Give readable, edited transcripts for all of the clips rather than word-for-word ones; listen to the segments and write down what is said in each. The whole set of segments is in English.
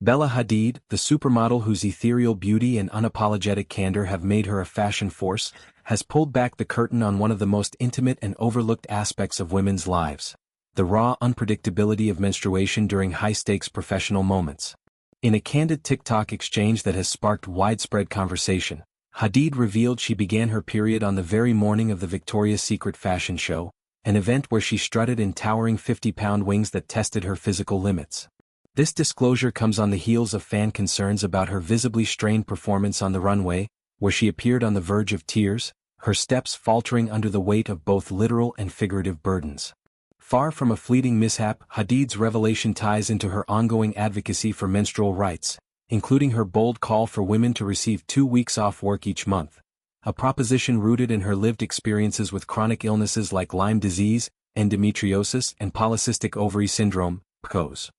Bella Hadid, the supermodel whose ethereal beauty and unapologetic candor have made her a fashion force, has pulled back the curtain on one of the most intimate and overlooked aspects of women's lives: the raw unpredictability of menstruation during high-stakes professional moments. In a candid TikTok exchange that has sparked widespread conversation, Hadid revealed she began her period on the very morning of the Victoria's Secret fashion show, an event where she strutted in towering 50-pound wings that tested her physical limits. This disclosure comes on the heels of fan concerns about her visibly strained performance on the runway, where she appeared on the verge of tears, her steps faltering under the weight of both literal and figurative burdens. Far from a fleeting mishap, Hadid's revelation ties into her ongoing advocacy for menstrual rights, including her bold call for women to receive 2 weeks off work each month, a proposition rooted in her lived experiences with chronic illnesses like Lyme disease, endometriosis, and polycystic ovary syndrome, PCOS.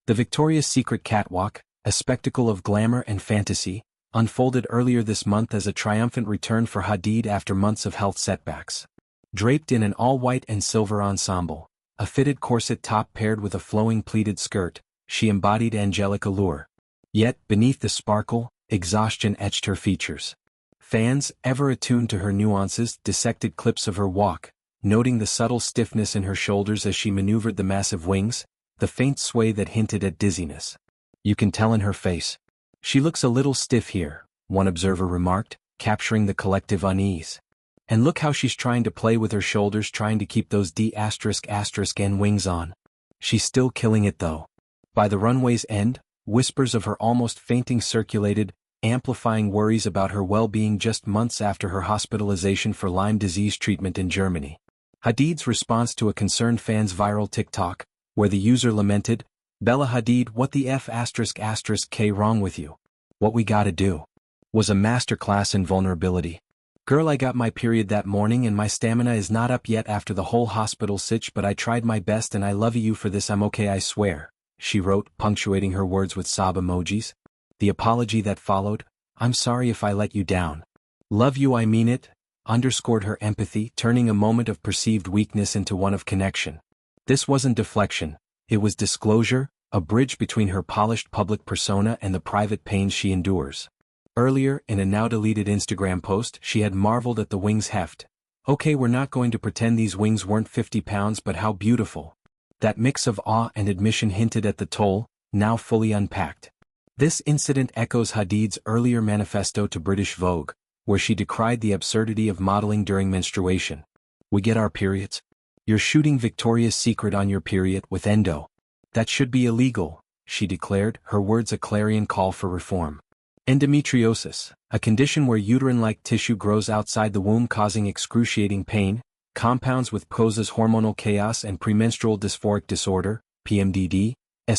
The Victoria's Secret catwalk, a spectacle of glamour and fantasy, unfolded earlier this month as a triumphant return for Hadid after months of health setbacks. Draped in an all-white and silver ensemble, a fitted corset top paired with a flowing pleated skirt, she embodied angelic allure. Yet, beneath the sparkle, exhaustion etched her features. Fans, ever attuned to her nuances, dissected clips of her walk, noting the subtle stiffness in her shoulders as she maneuvered the massive wings, the faint sway that hinted at dizziness. "You can tell in her face. She looks a little stiff here," one observer remarked, capturing the collective unease. "And look how she's trying to play with her shoulders, trying to keep those D***N wings on. She's still killing it though." By the runway's end, whispers of her almost fainting circulated, amplifying worries about her well-being just months after her hospitalization for Lyme disease treatment in Germany. Hadid's response to a concerned fan's viral TikTok, where the user lamented, "Bella Hadid, what the F***K wrong with you? What we gotta do?" was a masterclass in vulnerability. "Girl, I got my period that morning and my stamina is not up yet after the whole hospital sitch, but I tried my best and I love you for this, I'm okay, I swear," she wrote, punctuating her words with sob emojis. The apology that followed, "I'm sorry if I let you down. Love you, I mean it," underscored her empathy, turning a moment of perceived weakness into one of connection. This wasn't deflection, it was disclosure, a bridge between her polished public persona and the private pains she endures. Earlier, in a now-deleted Instagram post, she had marveled at the wings' heft. "Okay, we're not going to pretend these wings weren't 50 pounds, but how beautiful." That mix of awe and admission hinted at the toll, now fully unpacked. This incident echoes Hadid's earlier manifesto to British Vogue, where she decried the absurdity of modeling during menstruation. "We get our periods. You're shooting Victoria's Secret on your period with endo. That should be illegal," she declared, her words a clarion call for reform. Endometriosis, a condition where uterine-like tissue grows outside the womb causing excruciating pain, compounds with PCOS's hormonal chaos and premenstrual dysphoric disorder, PMDD,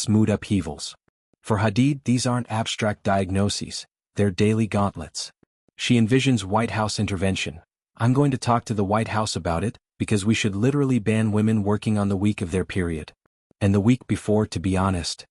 mood upheavals. For Hadid, these aren't abstract diagnoses, they're daily gauntlets. She envisions White House intervention. "I'm going to talk to the White House about it, because we should literally ban women working on the week of their period. And the week before, to be honest."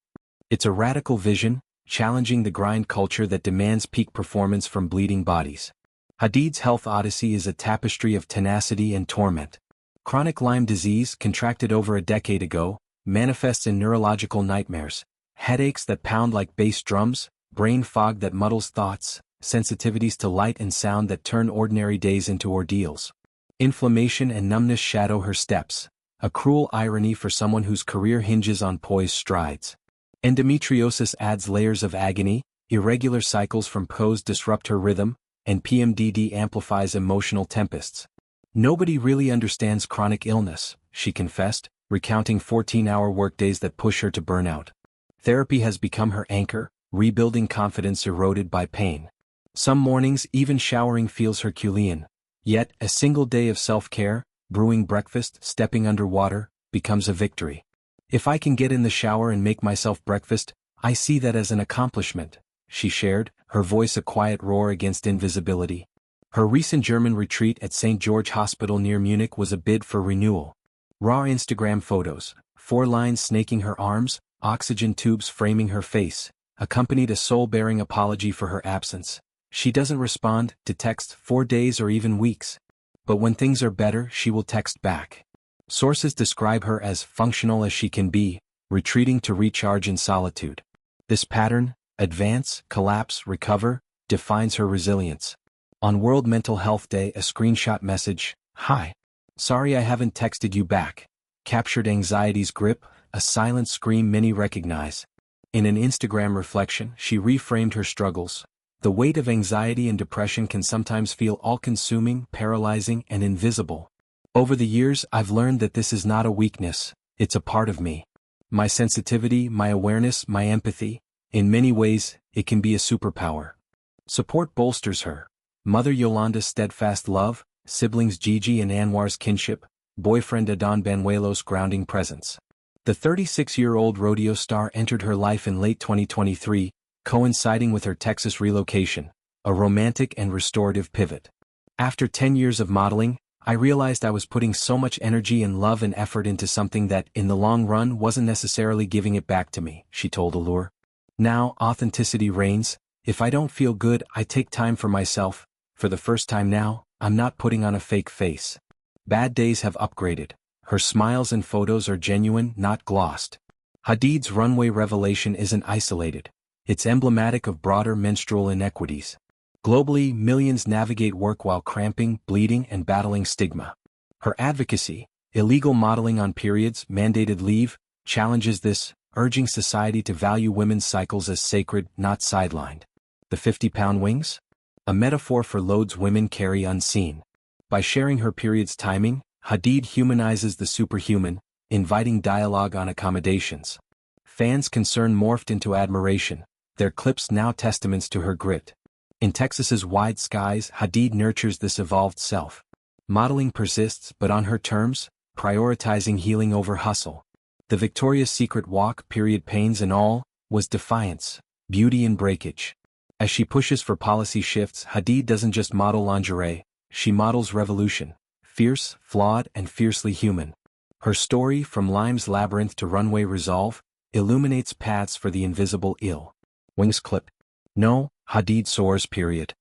It's a radical vision, challenging the grind culture that demands peak performance from bleeding bodies. Hadid's health odyssey is a tapestry of tenacity and torment. Chronic Lyme disease, contracted over a decade ago, manifests in neurological nightmares, headaches that pound like bass drums, brain fog that muddles thoughts, sensitivities to light and sound that turn ordinary days into ordeals. Inflammation and numbness shadow her steps, a cruel irony for someone whose career hinges on poised strides. Endometriosis adds layers of agony, irregular cycles from PCOS disrupt her rhythm, and PMDD amplifies emotional tempests. "Nobody really understands chronic illness," she confessed, recounting 14-hour workdays that push her to burnout. Therapy has become her anchor, rebuilding confidence eroded by pain. Some mornings even showering feels Herculean. Yet, a single day of self-care, brewing breakfast, stepping underwater, becomes a victory. "If I can get in the shower and make myself breakfast, I see that as an accomplishment," she shared, her voice a quiet roar against invisibility. Her recent German retreat at St. George Hospital near Munich was a bid for renewal. Raw Instagram photos, 4 lines snaking her arms, oxygen tubes framing her face, accompanied a soul-bearing apology for her absence. She doesn't respond to text 4 days or even weeks. But when things are better, she will text back. Sources describe her as functional as she can be, retreating to recharge in solitude. This pattern, advance, collapse, recover, defines her resilience. On World Mental Health Day, a screenshot message, "Hi. Sorry I haven't texted you back," captured anxiety's grip, a silent scream many recognize. In an Instagram reflection, she reframed her struggles. The weight of anxiety and depression can sometimes feel all-consuming, paralyzing, and invisible. Over the years, I've learned that this is not a weakness, it's a part of me. My sensitivity, my awareness, my empathy, in many ways, it can be a superpower. Support bolsters her. Mother Yolanda's steadfast love, siblings Gigi and Anwar's kinship, boyfriend Adon Banuelos' grounding presence. The 36-year-old rodeo star entered her life in late 2023, coinciding with her Texas relocation, a romantic and restorative pivot. After 10 years of modeling, I realized I was putting so much energy and love and effort into something that, in the long run, wasn't necessarily giving it back to me, she told Allure. Now, authenticity reigns. If I don't feel good, I take time for myself. For the first time now, I'm not putting on a fake face. Bad days have upgraded. Her smiles and photos are genuine, not glossed. Hadid's runway revelation isn't isolated. It's emblematic of broader menstrual inequities. Globally, millions navigate work while cramping, bleeding, and battling stigma. Her advocacy, illegal modeling on periods, mandated leave, challenges this, urging society to value women's cycles as sacred, not sidelined. The 50-pound wings? A metaphor for loads women carry unseen. By sharing her period's timing, Hadid humanizes the superhuman, inviting dialogue on accommodations. Fans' concern morphed into admiration, their clips now testaments to her grit. In Texas's wide skies, Hadid nurtures this evolved self. Modeling persists, but on her terms, prioritizing healing over hustle. The Victoria's Secret walk, period pains and all, was defiance, beauty in breakage. As she pushes for policy shifts, Hadid doesn't just model lingerie, she models revolution. Fierce, flawed, and fiercely human. Her story, from Lyme's labyrinth to runway resolve, illuminates paths for the invisible ill. Wings clip. No, Hadid soars, period.